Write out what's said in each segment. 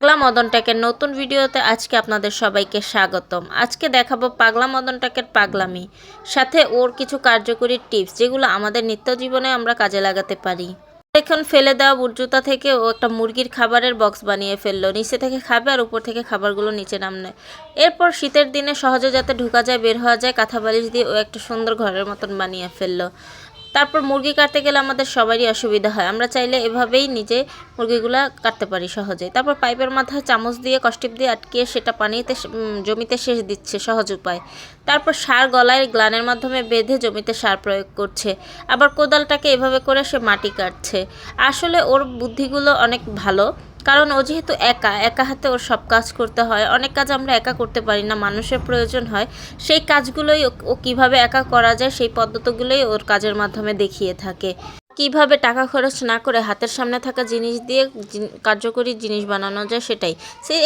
পাগলা মদন টাকের নতুন ভিডিওতে আজকে আপনাদের সবাইকে স্বাগতম। আজকে দেখাবো পাগলা মদন টাকের পাগলামি, সাথে ওর কিছু কার্যকরী টিপস যেগুলো আমাদের নিত্য জীবনে আমরা কাজে লাগাতে পারি। এখন ফেলে দেওয়া বুটজুতা থেকে ও একটা মুরগির খাবারের বক্স বানিয়ে ফেললো। নিচে থেকে খাবে আর উপর থেকে খাবারগুলো নিচে নামবে। এরপর শীতের দিনে সহজে যাতে ঢুকা যায়, বের হওয়া যায়, কাঁথা বালিশ দিয়ে ও একটা সুন্দর ঘরের মতন বানিয়ে ফেললো। তারপর মুরগি কাটতে গেলে আমাদের সবারই অসুবিধা হয়, আমরা চাইলে এভাবেই নিজে মুরগিগুলা কাটতে পারি সহজেই। তারপর পাইপের মাথায় চামচ দিয়ে কষ্টিপ দিয়ে আটকিয়ে সেটা পানিতে জমিতে সেচ দিচ্ছে, সহজ উপায়। তারপর সার গলায় গ্লানের মাধ্যমে বেঁধে জমিতে সার প্রয়োগ করছে। আবার কোদালটাকে এভাবে করে সে মাটি কাটছে। আসলে ওর বুদ্ধিগুলো অনেক ভালো, কারণ ও যেহেতু একা হাতে ওর সব কাজ করতে হয়। অনেক কাজ আমরা একা করতে পারি না, মানুষের প্রয়োজন হয়। সেই কাজগুলোই ও কীভাবে একা করা যায় সেই পদ্ধতিগুলোই ওর কাজের মাধ্যমে দেখিয়ে থাকে। কিভাবে টাকা খরচ না করে হাতের সামনে থাকা জিনিস দিয়ে কার্যকরী জিনিস বানানো যায় সেটাই।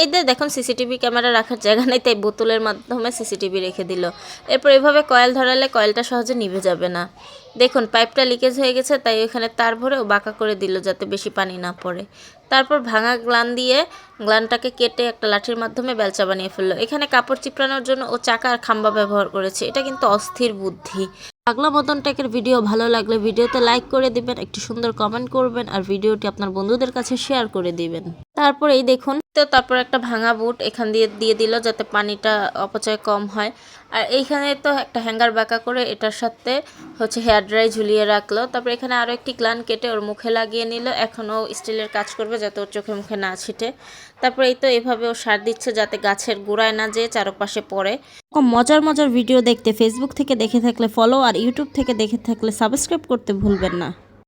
এই দেখুন সিসিটিভি ক্যামেরা রাখার জায়গা নেই, তাই বোতলের মাধ্যমে সিসিটিভি রেখে দিল। এরপর এভাবে কয়েল ধরালে কয়েলটা সহজে নিভে যাবে না। দেখুন পাইপটা লিকেজ হয়ে গেছে, তাই ওখানে তার ভরে ও বাঁকা করে দিল যাতে বেশি পানি না পড়ে। তারপর ভাঙা গ্লান দিয়ে গ্লানটাকে কেটে একটা লাঠির মাধ্যমে বেলচা বানিয়ে ফেললো। এখানে কাপড় চিপড়ানোর জন্য ও চাকা আর খাম্বা ব্যবহার করেছে। এটা কিন্তু অস্থির বুদ্ধি। পাগলা মদন টাকের ভিডিও ভালো লাগলে ভিডিওতে লাইক করে দিবেন, একটি সুন্দর কমেন্ট করবেন আর ভিডিওটি আপনার বন্ধুদের কাছে শেয়ার করে দিবেন। তারপর এই দেখুন তো, তারপর একটা ভাঙা বুট এখান দিয়ে দিল যাতে পানিটা অপচয় কম হয়। আর এইখানে তো একটা হ্যাঙ্গার বাঁকা করে এটার সাথে হেয়ার ড্রাই ঝুলিয়ে রাখলো। তারপর এখানে আরও একটি গ্লান কেটে ওর মুখে লাগিয়ে নিল। এখনও স্টিলের কাজ করবে যাতে ওর চোখে মুখে না ছিটে। তারপর এই তো এভাবে ও সার দিচ্ছে যাতে গাছের গোড়ায় না যেয়ে চারপাশে পড়ে। মজার মজার ভিডিও দেখতে ফেসবুক থেকে দেখে থাকলে ফলো আর ইউটিউব থেকে দেখে থাকলে সাবস্ক্রাইব করতে ভুলবেন না।